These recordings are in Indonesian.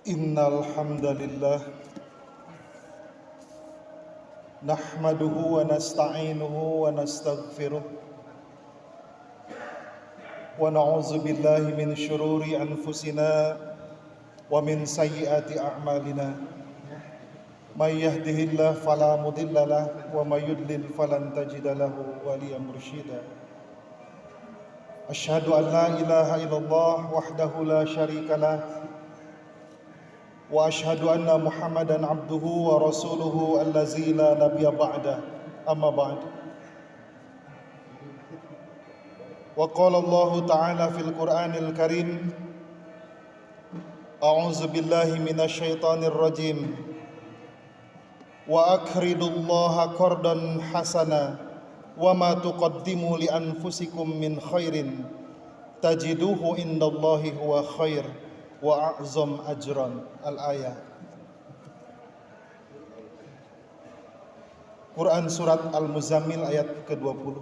Innal hamdalillah nahmaduhu wa nasta'inuhu wa nastaghfiruh wa na'udzu billahi min syururi anfusina wa min sayyiati a'malina. May yahdihillahu fala mudilla lahu wa may yudlil falan tajida lahu waliyan mursyida. Asyhadu an la ilaha illallah wahdahu la syarika lah wa asyhadu anna Muhammadan abduhu wa rasuluhu allazi la nabiyya ba'da. Amma ba'd. Wa qala Allah ta'ala fil Qur'anil Karim, a'udzu billahi minasy syaithanir rajim. Wa akridullaha qardan hasana wa ma tuqaddimu li anfusikum min khairin tajiduhu indallahi huwa khair wa a'zam ajran. Al-ayat. Quran surat Al-Muzammil ayat ke-20.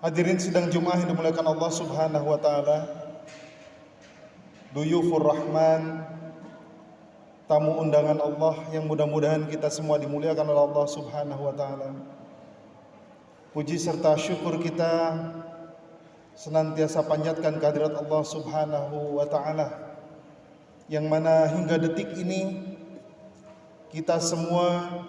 Hadirin sidang Jumat yang dimuliakan Allah Subhanahu wa taala, Duyufur Rahman, tamu undangan Allah yang mudah-mudahan kita semua dimuliakan oleh Allah Subhanahu wa taala. Puji serta syukur kita senantiasa panjatkan kehadirat Allah Subhanahu wa taala, yang mana hingga detik ini kita semua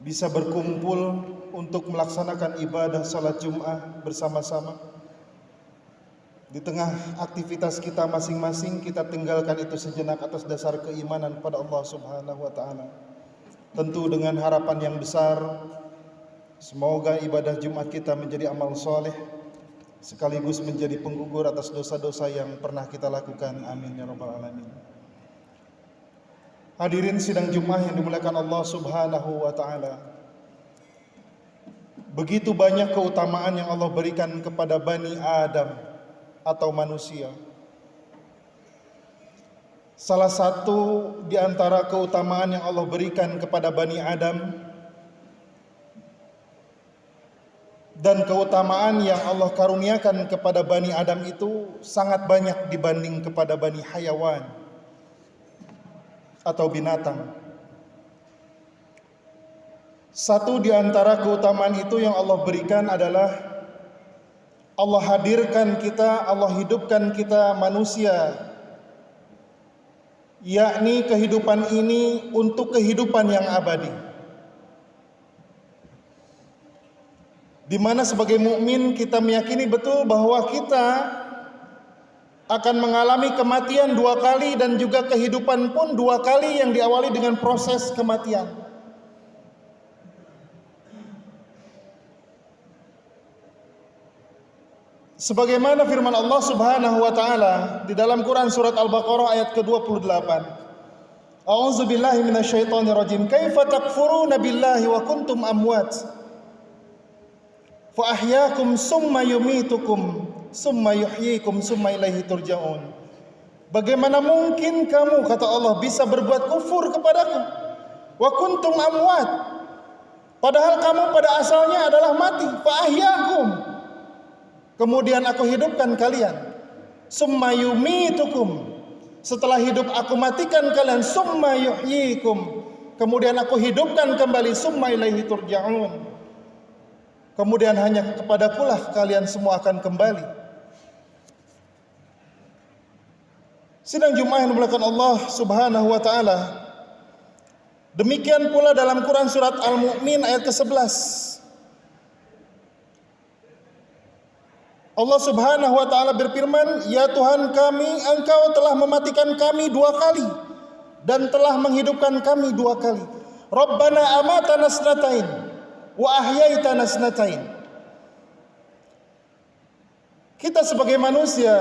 bisa berkumpul untuk melaksanakan ibadah salat Jumat bersama-sama. Di tengah aktivitas kita masing-masing, kita tinggalkan itu sejenak atas dasar keimanan pada Allah Subhanahu wa taala. Tentu dengan harapan yang besar, semoga ibadah Jumat kita menjadi amal soleh, sekaligus menjadi penggugur atas dosa-dosa yang pernah kita lakukan. Amin ya rabbal alamin. Hadirin sidang Jumat yang dimuliakan Allah Subhanahu wa taala, begitu banyak keutamaan yang Allah berikan kepada Bani Adam atau manusia. Salah satu di antara keutamaan yang Allah berikan kepada Bani Adam dan keutamaan yang Allah karuniakan kepada Bani Adam itu sangat banyak dibanding kepada Bani Hayawan atau binatang. Satu di antara keutamaan itu yang Allah berikan adalah Allah hadirkan kita, Allah hidupkan kita manusia, yakni kehidupan ini untuk kehidupan yang abadi, di mana sebagai mukmin kita meyakini betul bahwa kita akan mengalami kematian 2 kali dan juga kehidupan pun 2 kali yang diawali dengan proses kematian. Sebagaimana firman Allah Subhanahu wa taala di dalam Quran surat Al-Baqarah ayat ke-28. A'udzu billahi minasyaitonir rajim. Kaifa takfuruna billahi wa kuntum amwat fa ahyaakum summa yumitukum summa yuhyikum summa ilaihi turja'un. Bagaimana mungkin kamu, kata Allah, bisa berbuat kufur kepadaku, wa kuntum amwat, padahal kamu pada asalnya adalah mati. Fa ahyaakum, kemudian aku hidupkan kalian. Summa yumitukum, setelah hidup aku matikan kalian. Summa yuhyikum, kemudian aku hidupkan kembali. Summa ilaihi turja'un, kemudian hanya kepadakulah kalian semua akan kembali. Sidang Jumat yang dimuliakan Allah Subhanahu wa taala, demikian pula dalam Quran surat Al-Mu'min ayat ke-11. Allah Subhanahu wa taala berfirman, "Ya Tuhan kami, Engkau telah mematikan kami 2 kali dan telah menghidupkan kami 2 kali. Rabbana amatana snatain wa ahyaitana snatain." Kita sebagai manusia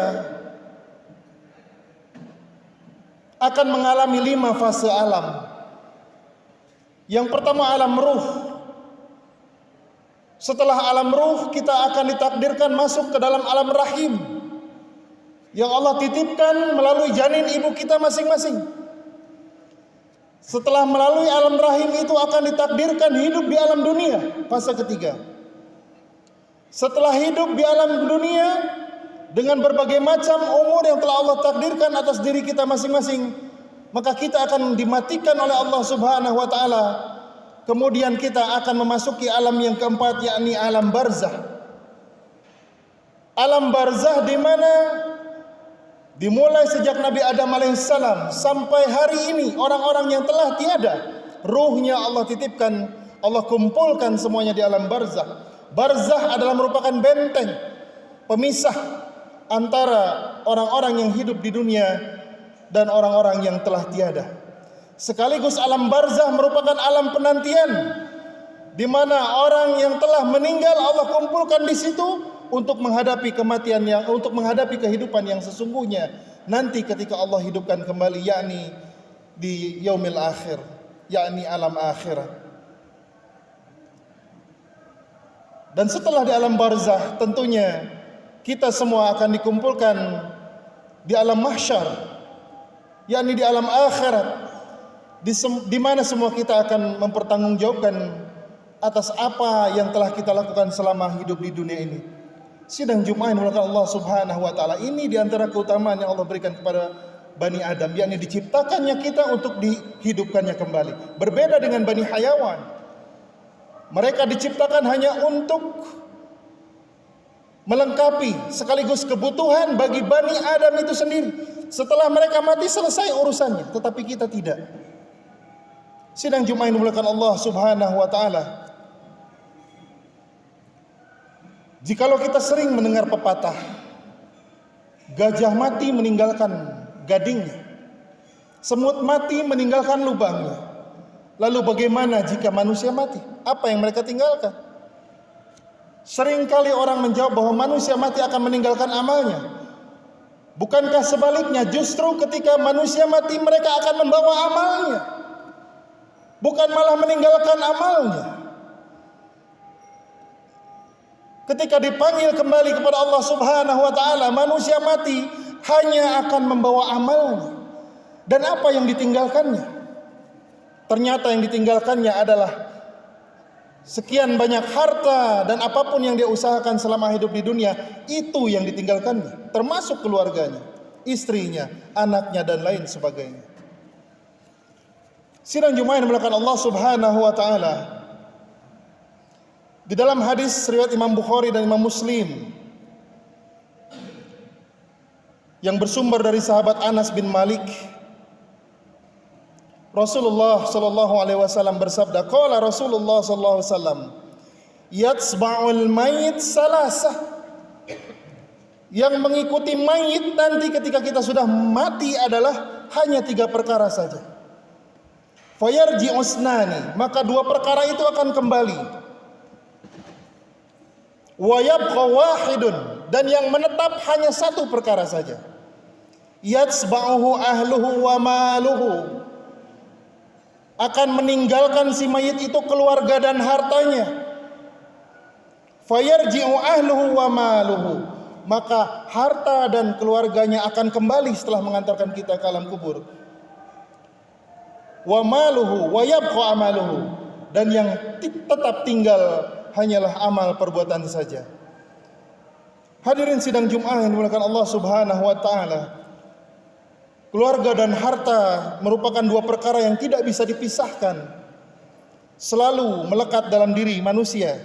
akan mengalami 5 fase alam. Yang pertama alam ruh. Setelah alam ruh, kita akan ditakdirkan masuk ke dalam alam rahim yang Allah titipkan melalui janin ibu kita masing-masing. Setelah melalui alam rahim itu akan ditakdirkan hidup di alam dunia, fase ketiga. Setelah hidup di alam dunia, dengan berbagai macam umur yang telah Allah takdirkan atas diri kita masing-masing, maka kita akan dimatikan oleh Allah Subhanahu wa taala. Kemudian kita akan memasuki alam yang keempat, yakni alam barzah. Alam barzah di mana dimulai sejak Nabi Adam alaihissalam sampai hari ini orang-orang yang telah tiada, ruhnya Allah titipkan, Allah kumpulkan semuanya di alam barzah. Barzah adalah merupakan benteng pemisah antara orang-orang yang hidup di dunia dan orang-orang yang telah tiada. Sekaligus alam barzah merupakan alam penantian, di mana orang yang telah meninggal Allah kumpulkan di situ untuk menghadapi kematian untuk menghadapi kehidupan yang sesungguhnya nanti ketika Allah hidupkan kembali, yakni di yaumil akhir, yakni alam akhirat. Dan setelah di alam barzah, tentunya kita semua akan dikumpulkan di alam mahsyar, yakni di alam akhirat, di mana semua kita akan mempertanggungjawabkan atas apa yang telah kita lakukan selama hidup di dunia ini. Sidang Jumat yang dimuliakan Allah Subhanahu wa taala, ini di antara keutamaan yang Allah berikan kepada Bani Adam, yakni diciptakannya kita untuk dihidupkannya kembali. Berbeda dengan Bani Hayawan, mereka diciptakan hanya untuk melengkapi sekaligus kebutuhan bagi Bani Adam itu sendiri. Setelah mereka mati selesai urusannya, tetapi kita tidak. Sidang Jumat yang dimuliakan Allah Subhanahu wa taala, jikalau kita sering mendengar pepatah, gajah mati meninggalkan gadingnya, semut mati meninggalkan lubangnya. Lalu bagaimana jika manusia mati? Apa yang mereka tinggalkan? Seringkali orang menjawab bahwa manusia mati akan meninggalkan amalnya. Bukankah sebaliknya, justru ketika manusia mati mereka akan membawa amalnya, bukan malah meninggalkan amalnya. Ketika dipanggil kembali kepada Allah Subhanahu wa taala, manusia mati hanya akan membawa amalnya. Dan apa yang ditinggalkannya? Ternyata yang ditinggalkannya adalah sekian banyak harta, dan apapun yang dia usahakan selama hidup di dunia, itu yang ditinggalkannya, termasuk keluarganya, istrinya, anaknya, dan lain sebagainya. Sidang Jumat yang dimuliakan Allah Subhanahu wa taala, di dalam hadis riwayat Imam Bukhari dan Imam Muslim yang bersumber dari sahabat Anas bin Malik, Rasulullah sallallahu alaihi wasallam bersabda, qala Rasulullah sallallahu alaihi wasallam, yatsba'ul mayit salasah. Yang mengikuti mayit nanti ketika kita sudah mati adalah hanya 3 perkara saja. Fayarji'u usnani, maka 2 perkara itu akan kembali. Wa yabqa wahidun, dan yang menetap hanya 1 perkara saja. Yatsba'uhu ahluhu wa maluhu, akan meninggalkan si mayit itu keluarga dan hartanya. Fayarji'u ahluhu wa maluhu, maka harta dan keluarganya akan kembali setelah mengantarkan kita ke alam kubur. Wa maluhu wa yabqa amaluhu, dan yang tetap tinggal hanyalah amal perbuatan saja. Hadirin sidang Jumat yang dimuliakan Allah Subhanahu wa taala, keluarga dan harta merupakan 2 perkara yang tidak bisa dipisahkan, selalu melekat dalam diri manusia.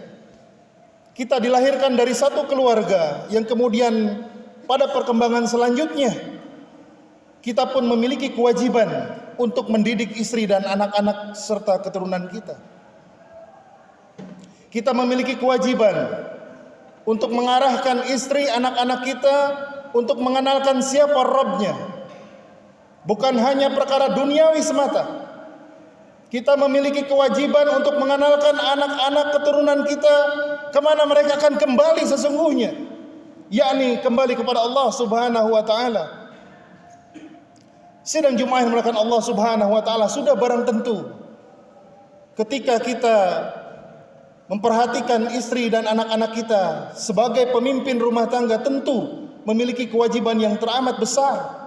Kita dilahirkan dari satu keluarga yang kemudian pada perkembangan selanjutnya kita pun memiliki kewajiban untuk mendidik istri dan anak-anak serta keturunan kita. Kita memiliki kewajiban untuk mengarahkan istri, anak-anak kita untuk mengenalkan siapa Rabbnya. Bukan hanya perkara duniawi semata. Kita memiliki kewajiban untuk mengenalkan anak-anak keturunan kita kemana mereka akan kembali sesungguhnya, yakni kembali kepada Allah Subhanahu wa taala. Sidang Jumat yang dimuliakan Allah Subhanahu wa taala, sudah barang tentu ketika kita memperhatikan istri dan anak-anak kita sebagai pemimpin rumah tangga, tentu memiliki kewajiban yang teramat besar.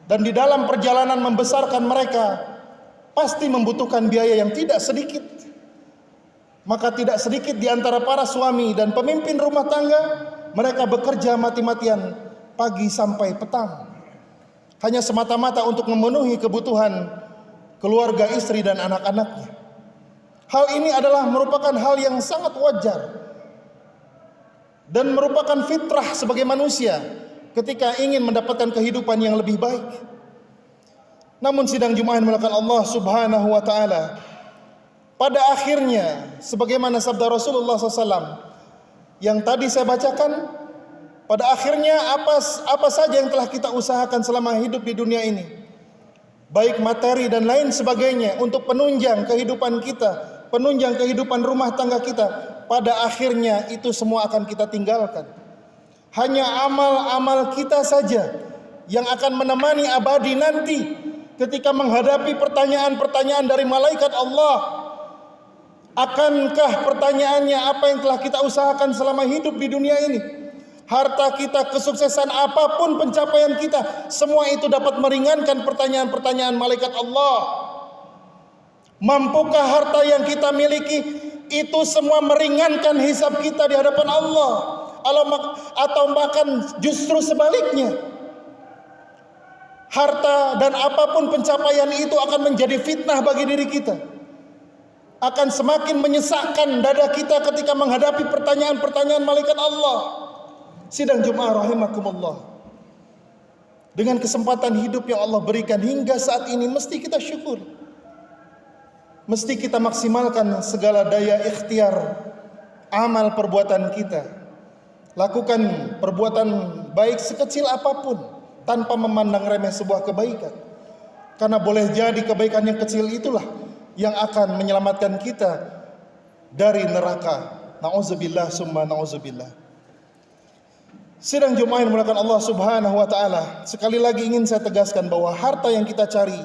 Dan di dalam perjalanan membesarkan mereka pasti membutuhkan biaya yang tidak sedikit. Maka tidak sedikit di antara para suami dan pemimpin rumah tangga mereka bekerja mati-matian pagi sampai petang, hanya semata-mata untuk memenuhi kebutuhan keluarga, istri dan anak-anaknya. Hal ini adalah merupakan hal yang sangat wajar dan merupakan fitrah sebagai manusia ketika ingin mendapatkan kehidupan yang lebih baik. Namun sidang Jumat yang dimuliakan Allah Subhanahu wa taala, pada akhirnya sebagaimana sabda Rasulullah SAW yang tadi saya bacakan, pada akhirnya apa saja yang telah kita usahakan selama hidup di dunia ini, baik materi dan lain sebagainya, untuk penunjang kehidupan kita, penunjang kehidupan rumah tangga kita, pada akhirnya itu semua akan kita tinggalkan. Hanya amal-amal kita saja yang akan menemani abadi nanti ketika menghadapi pertanyaan-pertanyaan dari malaikat Allah. Akankah pertanyaannya apa yang telah kita usahakan selama hidup di dunia ini? Harta kita, kesuksesan apapun pencapaian kita, semua itu dapat meringankan pertanyaan-pertanyaan malaikat Allah. Mampukah harta yang kita miliki itu semua meringankan hisab kita di hadapan Allah? Atau bahkan justru sebaliknya, harta dan apapun pencapaian itu akan menjadi fitnah bagi diri kita, akan semakin menyesakkan dada kita ketika menghadapi pertanyaan-pertanyaan malaikat Allah. Sidang Jumat rahimakumullah, dengan kesempatan hidup yang Allah berikan hingga saat ini, mesti kita syukur, mesti kita maksimalkan segala daya ikhtiar amal perbuatan kita. Lakukan perbuatan baik sekecil apapun tanpa memandang remeh sebuah kebaikan, karena boleh jadi kebaikan yang kecil itulah yang akan menyelamatkan kita dari neraka. Nauzubillah summa nauzubillah. Sidang Jumat yang dimuliakan Allah Subhanahu wa taala, sekali lagi ingin saya tegaskan bahwa harta yang kita cari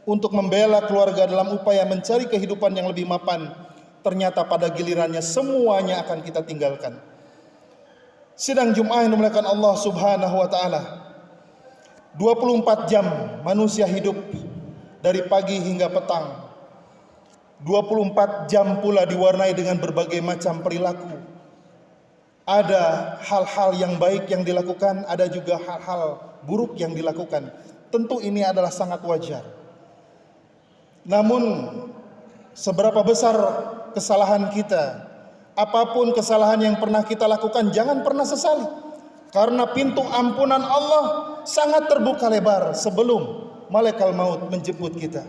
untuk membela keluarga dalam upaya mencari kehidupan yang lebih mapan, ternyata pada gilirannya semuanya akan kita tinggalkan. Sidang Jumat yang dimuliakan Allah Subhanahu wa taala, 24 jam manusia hidup dari pagi hingga petang. 24 jam pula diwarnai dengan berbagai macam perilaku. Ada hal-hal yang baik yang dilakukan, ada juga hal-hal buruk yang dilakukan. Tentu ini adalah sangat wajar. Namun seberapa besar kesalahan kita, apapun kesalahan yang pernah kita lakukan, jangan pernah sesali, karena pintu ampunan Allah sangat terbuka lebar sebelum malaikat maut menjemput kita.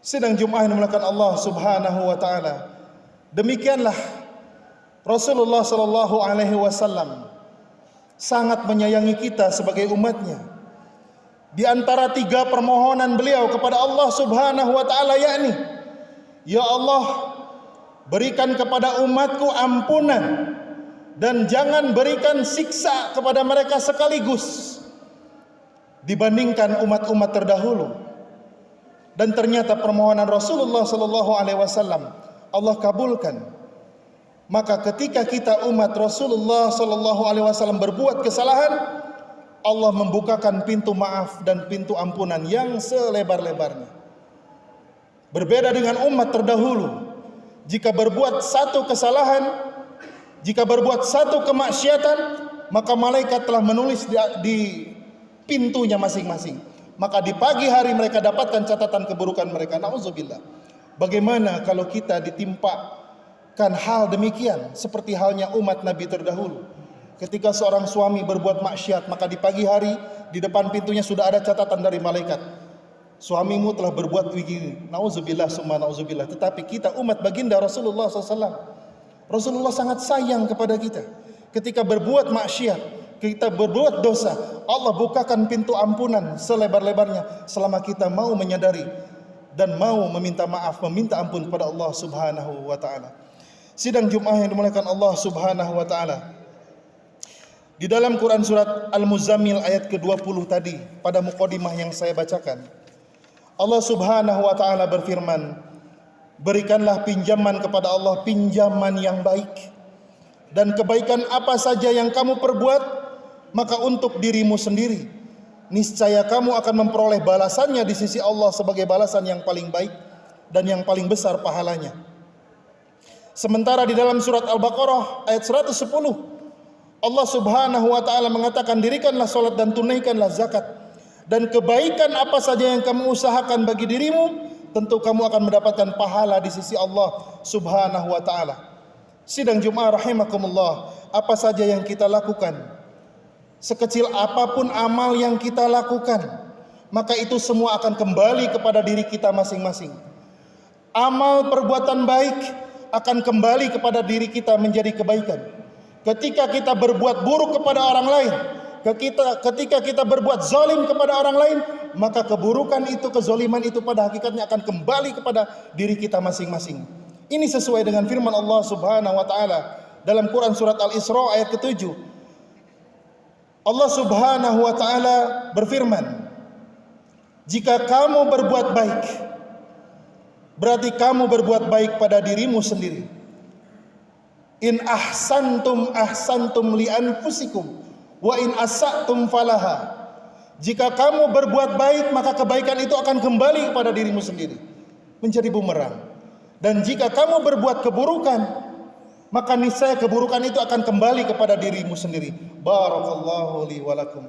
Sidang Jumat yang dimuliakan Allah Subhanahu wa taala, demikianlah Rasulullah sallallahu alaihi wasallam sangat menyayangi kita sebagai umatnya. Di antara 3 permohonan beliau kepada Allah Subhanahu wa taala, yakni, ya Allah, berikan kepada umatku ampunan dan jangan berikan siksa kepada mereka sekaligus dibandingkan umat-umat terdahulu. Dan ternyata permohonan Rasulullah sallallahu alaihi wasallam Allah kabulkan. Maka ketika kita umat Rasulullah sallallahu alaihi wasallam berbuat kesalahan, Allah membukakan pintu maaf dan pintu ampunan yang selebar-lebarnya. Berbeda dengan umat terdahulu, jika berbuat satu kesalahan, jika berbuat satu kemaksiatan, maka malaikat telah menulis di pintunya masing-masing. Maka di pagi hari mereka dapatkan catatan keburukan mereka. Nauzubillah. Bagaimana kalau kita ditimpakan hal demikian seperti halnya umat Nabi terdahulu? Ketika seorang suami berbuat maksiat, maka di pagi hari di depan pintunya sudah ada catatan dari malaikat. Suamimu telah berbuat begini. Nauzubillah summa nauzubillah. Tetapi kita umat baginda Rasulullah SAW, Rasulullah sangat sayang kepada kita. Ketika berbuat maksiat, kita berbuat dosa, Allah bukakan pintu ampunan selebar-lebarnya selama kita mau menyadari dan mau meminta maaf, meminta ampun kepada Allah Subhanahu wa taala. Sidang Jumat yang dimuliakan Allah Subhanahu wa taala, di dalam Quran surat Al-Muzammil ayat ke-20 tadi, pada mukadimah yang saya bacakan, Allah Subhanahu wa taala berfirman, berikanlah pinjaman kepada Allah, pinjaman yang baik, dan kebaikan apa saja yang kamu perbuat, maka untuk dirimu sendiri, niscaya kamu akan memperoleh balasannya di sisi Allah sebagai balasan yang paling baik dan yang paling besar pahalanya. Sementara di dalam surat Al-Baqarah ayat 110, Allah Subhanahu wa taala mengatakan, dirikanlah salat dan tunaikanlah zakat, dan kebaikan apa saja yang kamu usahakan bagi dirimu, tentu kamu akan mendapatkan pahala di sisi Allah Subhanahu wa taala. Sidang Jumat rahimakumullah, apa saja yang kita lakukan, sekecil apapun amal yang kita lakukan, maka itu semua akan kembali kepada diri kita masing-masing. Amal perbuatan baik akan kembali kepada diri kita menjadi kebaikan. Ketika kita berbuat buruk kepada orang lain, ketika kita berbuat zalim kepada orang lain, maka keburukan itu, kezaliman itu pada hakikatnya akan kembali kepada diri kita masing-masing. Ini sesuai dengan firman Allah Subhanahu wa taala dalam Quran surat Al-Isra ayat ke-7. Allah Subhanahu wa taala berfirman, jika kamu berbuat baik, berarti kamu berbuat baik pada dirimu sendiri. In ahsantum ahsantum li anfusikum wa in asa'tum falaha. Jika kamu berbuat baik, maka kebaikan itu akan kembali kepada dirimu sendiri, menjadi bumerang. Dan jika kamu berbuat keburukan, maka niscaya keburukan itu akan kembali kepada dirimu sendiri. Barakallahu li wa lakum.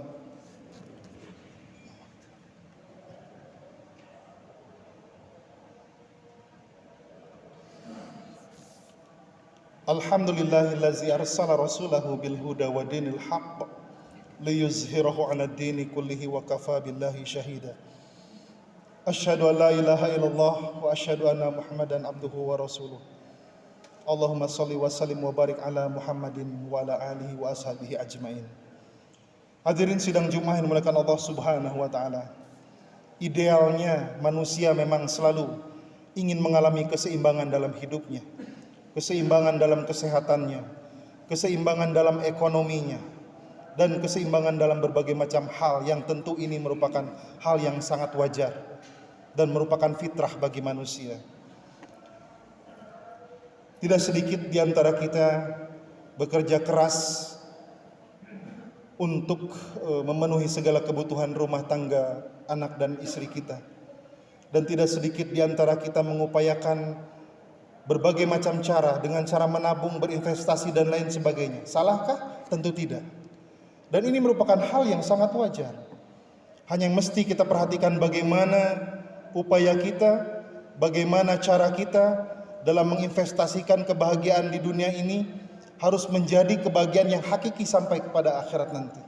Alhamdulillahillazi arsala rasulahu bil huda wa dinil haqq liyuzhirahu 'ala ad-dini kullihi wa kafa billahi shahida. Asyhadu an la ilaha illallah wa asyhadu anna Muhammadan abduhu wa rasuluh. Allahumma shalli wa sallim wa barik ala Muhammadin wa ala alihi wa ashabihi ajmain. Hadirin sidang Jumat yang dimuliakan Allah Subhanahu wa taala. Idealnya manusia memang selalu ingin mengalami keseimbangan dalam hidupnya, keseimbangan dalam kesehatannya, keseimbangan dalam ekonominya, dan keseimbangan dalam berbagai macam hal yang tentu ini merupakan hal yang sangat wajar dan merupakan fitrah bagi manusia. Tidak sedikit di antara kita bekerja keras untuk memenuhi segala kebutuhan rumah tangga, anak dan istri kita. Dan tidak sedikit di antara kita mengupayakan berbagai macam cara, dengan cara menabung, berinvestasi dan lain sebagainya. Salahkah? Tentu tidak. Dan ini merupakan hal yang sangat wajar. Hanya yang mesti kita perhatikan bagaimana upaya kita, bagaimana cara kita dalam menginvestasikan kebahagiaan di dunia ini harus menjadi kebahagiaan yang hakiki sampai kepada akhirat nanti.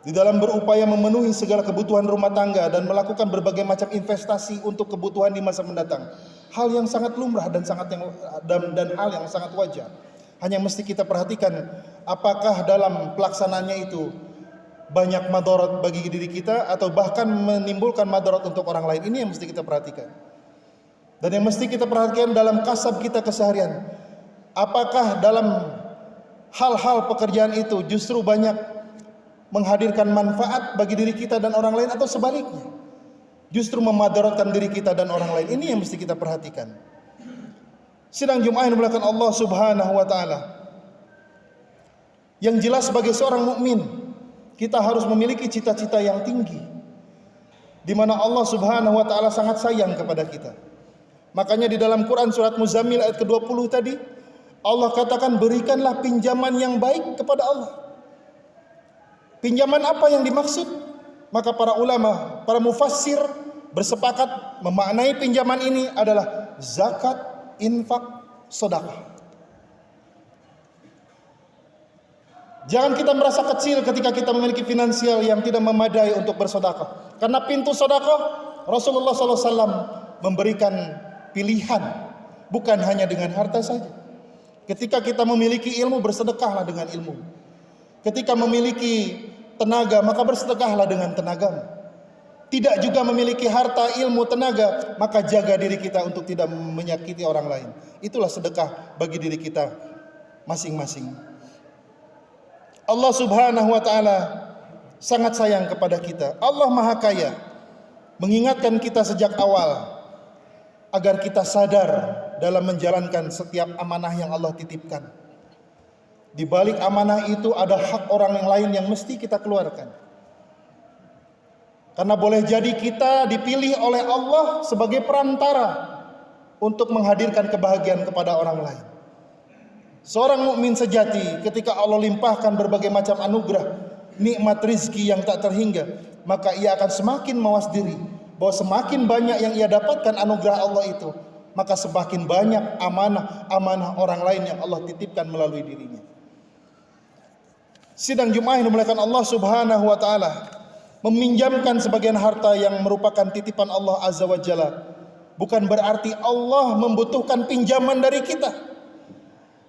Di dalam berupaya memenuhi segala kebutuhan rumah tangga dan melakukan berbagai macam investasi untuk kebutuhan di masa mendatang, hal yang sangat lumrah dan hal yang sangat wajar. Hanya mesti kita perhatikan apakah dalam pelaksanaannya itu banyak madarat bagi diri kita atau bahkan menimbulkan madarat untuk orang lain. Ini yang mesti kita perhatikan. Dan yang mesti kita perhatikan dalam kasab kita keseharian, apakah dalam hal-hal pekerjaan itu justru banyak menghadirkan manfaat bagi diri kita dan orang lain, atau sebaliknya justru memadaratkan diri kita dan orang lain. Ini yang mesti kita perhatikan. Sidang Jumat yang dimuliakan Allah Subhanahu wa taala, yang jelas sebagai seorang mukmin kita harus memiliki cita-cita yang tinggi, di mana Allah Subhanahu wa taala sangat sayang kepada kita. Makanya di dalam Quran surat Muzammil ayat ke-20 tadi Allah katakan, berikanlah pinjaman yang baik kepada Allah. Pinjaman apa yang dimaksud? Maka para ulama, para mufassir bersepakat memaknai pinjaman ini adalah zakat, infak, sedekah. Jangan kita merasa kecil ketika kita memiliki finansial yang tidak memadai untuk bersedekah. Karena pintu sedekah Rasulullah SAW memberikan pilihan, bukan hanya dengan harta saja. Ketika kita memiliki ilmu, bersedekahlah dengan ilmu. Ketika memiliki tenaga, maka bersedekahlah dengan tenagamu. Tidak juga memiliki harta, ilmu, tenaga, maka jaga diri kita untuk tidak menyakiti orang lain. Itulah sedekah bagi diri kita masing-masing. Allah Subhanahu wa taala sangat sayang kepada kita. Allah Maha Kaya mengingatkan kita sejak awal agar kita sadar dalam menjalankan setiap amanah yang Allah titipkan. Di balik amanah itu ada hak orang yang lain yang mesti kita keluarkan. Karena boleh jadi kita dipilih oleh Allah sebagai perantara untuk menghadirkan kebahagiaan kepada orang lain. Seorang mukmin sejati ketika Allah limpahkan berbagai macam anugerah, nikmat rizki yang tak terhingga, maka ia akan semakin mawas diri bahwa semakin banyak yang ia dapatkan anugerah Allah itu, maka semakin banyak amanah orang lain yang Allah titipkan melalui dirinya. Sidang Jumat yang dimuliakan Allah Subhanahu wa taala, meminjamkan sebagian harta yang merupakan titipan Allah Azza wa Jalla bukan berarti Allah membutuhkan pinjaman dari kita.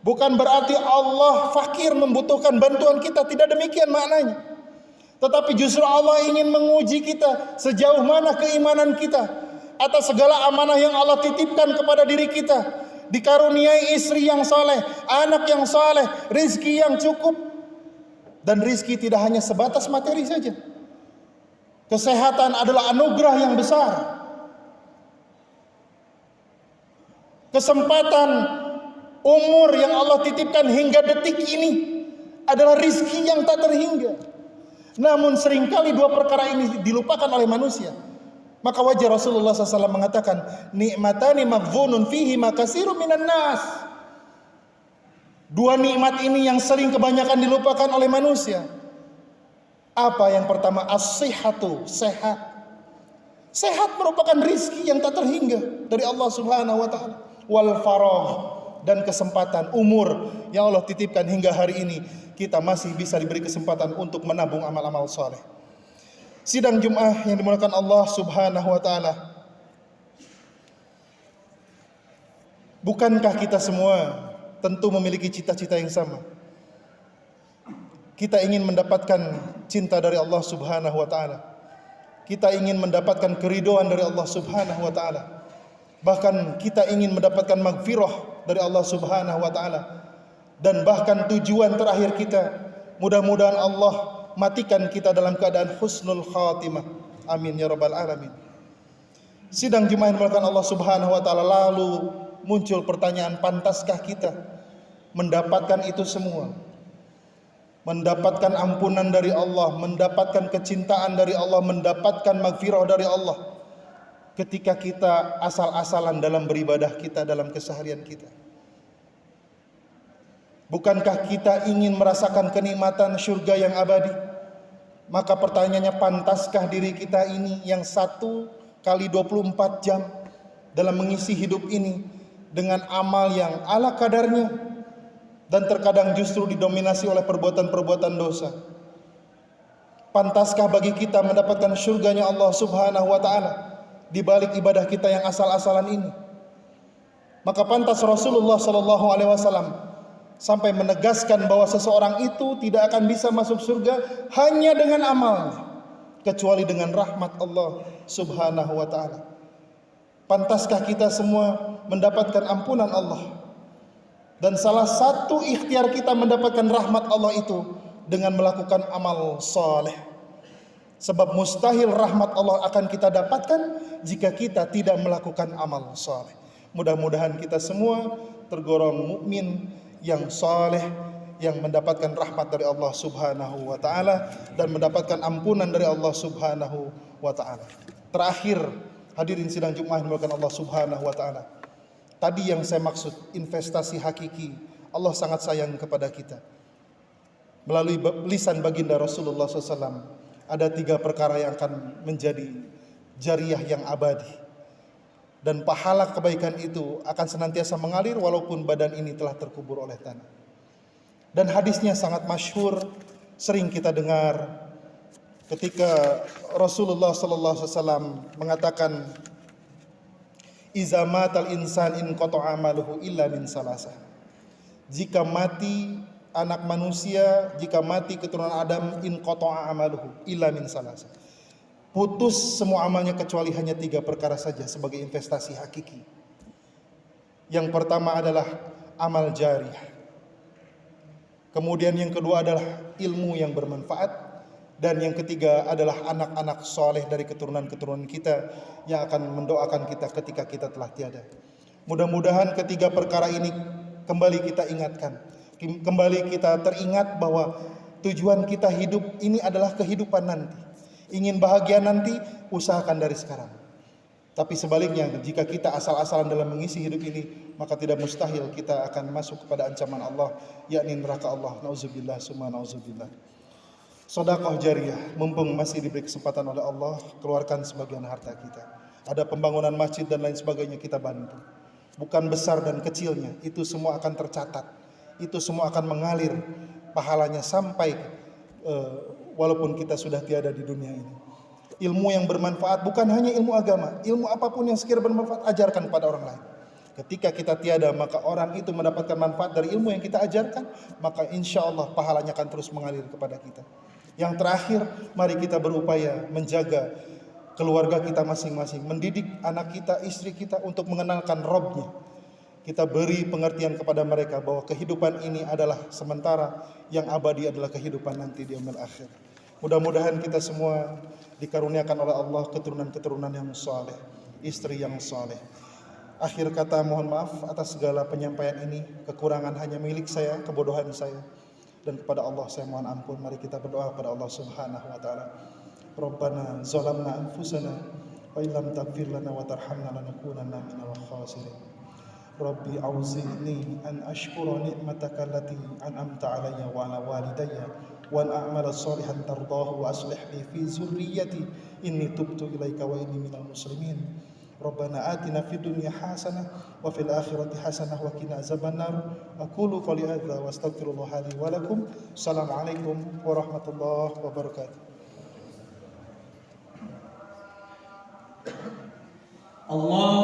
Bukan berarti Allah fakir membutuhkan bantuan kita, tidak demikian maknanya. Tetapi justru Allah ingin menguji kita sejauh mana keimanan kita atas segala amanah yang Allah titipkan kepada diri kita. Dikaruniai istri yang saleh, anak yang saleh, rizki yang cukup. Dan rizki tidak hanya sebatas materi saja. Kesehatan adalah anugerah yang besar. Kesempatan umur yang Allah titipkan hingga detik ini adalah rizki yang tak terhingga. Namun seringkali dua perkara ini dilupakan oleh manusia. Maka wajar Rasulullah SAW mengatakan, nikmatani maghbunun fihi makasiru minan nas. Dua nikmat ini yang sering kebanyakan dilupakan oleh manusia. Apa yang pertama? As-sihhatu, sehat. Sehat merupakan rizki yang tak terhingga dari Allah Subhanahu wa taala. Wal faragh, dan kesempatan umur yang Allah titipkan hingga hari ini kita masih bisa diberi kesempatan untuk menabung amal-amal saleh. Sidang Jumat yang dimuliakan Allah Subhanahu wa taala, bukankah kita semua tentu memiliki cita-cita yang sama? Kita ingin mendapatkan cinta dari Allah Subhanahu wa taala. Kita ingin mendapatkan keridhaan dari Allah Subhanahu wa taala. Bahkan kita ingin mendapatkan maghfirah dari Allah Subhanahu wa taala. Dan bahkan tujuan terakhir kita, mudah-mudahan Allah matikan kita dalam keadaan husnul khatimah. Amin ya rabbal alamin. Sidang Jumat dimuliakan Allah Subhanahu wa taala, lalu muncul pertanyaan, pantaskah kita mendapatkan itu semua? Mendapatkan ampunan dari Allah, mendapatkan kecintaan dari Allah, mendapatkan maghfirah dari Allah ketika kita asal-asalan dalam beribadah kita, dalam keseharian kita? Bukankah kita ingin merasakan kenikmatan surga yang abadi? Maka pertanyaannya, pantaskah diri kita ini yang 1 kali 24 jam dalam mengisi hidup ini dengan amal yang ala kadarnya dan terkadang justru didominasi oleh perbuatan-perbuatan dosa? Pantaskah bagi kita mendapatkan surganya Allah Subhanahu wa taala di balik ibadah kita yang asal-asalan ini? Maka pantas Rasulullah sallallahu alaihi wasallam sampai menegaskan bahwa seseorang itu tidak akan bisa masuk surga hanya dengan amalnya, kecuali dengan rahmat Allah Subhanahu wa taala. Pantaskah kita semua mendapatkan ampunan Allah? Dan salah satu ikhtiar kita mendapatkan rahmat Allah itu dengan melakukan amal saleh. Sebab mustahil rahmat Allah akan kita dapatkan jika kita tidak melakukan amal saleh. Mudah-mudahan kita semua tergolong mukmin yang saleh, yang mendapatkan rahmat dari Allah Subhanahu wa taala dan mendapatkan ampunan dari Allah Subhanahu wa taala. Terakhir, hadirin sidang Jumat dimuliakan Allah Subhanahu wa taala. Tadi yang saya maksud investasi hakiki, Allah sangat sayang kepada kita. Melalui lisan baginda Rasulullah SAW, ada 3 perkara yang akan menjadi jariyah yang abadi. Dan pahala kebaikan itu akan senantiasa mengalir walaupun badan ini telah terkubur oleh tanah. Dan hadisnya sangat masyhur, sering kita dengar ketika Rasulullah SAW mengatakan, "Iza matal insan in qata'a amaluhu illa min salasah." Jika mati anak manusia, jika mati keturunan Adam, in qata'a amaluhu illa min salasah. Putus semua amalnya kecuali hanya 3 perkara saja sebagai investasi hakiki. Yang pertama adalah amal jariyah. Kemudian yang kedua adalah ilmu yang bermanfaat. Dan yang ketiga adalah anak-anak soleh dari keturunan-keturunan kita yang akan mendoakan kita ketika kita telah tiada. Mudah-mudahan ketiga perkara ini kembali kita ingatkan. Kembali kita teringat bahwa tujuan kita hidup ini adalah kehidupan nanti. Ingin bahagia nanti, usahakan dari sekarang. Tapi sebaliknya, jika kita asal-asalan dalam mengisi hidup ini, maka tidak mustahil kita akan masuk kepada ancaman Allah, yakni neraka Allah. Nauzubillah summa nauzubillah. Sedekah jariyah, mumpung masih diberi kesempatan oleh Allah, keluarkan sebagian harta kita. Ada pembangunan masjid dan lain sebagainya, kita bantu. Bukan besar dan kecilnya, itu semua akan tercatat. Itu semua akan mengalir pahalanya sampai walaupun kita sudah tiada di dunia ini. Ilmu yang bermanfaat bukan hanya ilmu agama, ilmu apapun yang sekiranya bermanfaat, ajarkan kepada orang lain. Ketika kita tiada, maka orang itu mendapatkan manfaat dari ilmu yang kita ajarkan, maka insya Allah pahalanya akan terus mengalir kepada kita. Yang terakhir, mari kita berupaya menjaga keluarga kita masing-masing, mendidik anak kita, istri kita untuk mengenalkan Robnya. Kita beri pengertian kepada mereka bahwa kehidupan ini adalah sementara, yang abadi adalah kehidupan nanti di yaumil akhir. Mudah-mudahan kita semua dikaruniakan oleh Allah keturunan-keturunan yang saleh, istri yang saleh. Akhir kata, mohon maaf atas segala penyampaian ini. Kekurangan hanya milik saya, kebodohan saya. Dan kepada Allah saya mohon ampun. Mari kita berdoa kepada Allah Subhanahu wa taala. Rabbana zalamna anfusana wa illam taghfir lana wa tarhamna lanakunanna minal khasirin. Rabbi auzi'ni an ashkura ni'mataka allati an'amta alayya wa ala walidayya wa an a'mala salihan tardahu wa aslih li fi zurriyyati inni tubtu ilaika wa inni minal muslimin. Rabbana atina fid dunya hasanah wa fil akhirati hasanah wa qina azabannar. Aqulu qouli hadza wa astaghfirullah li wa lakum. Assalamualaikum warahmatullahi wabarakatuh. Allah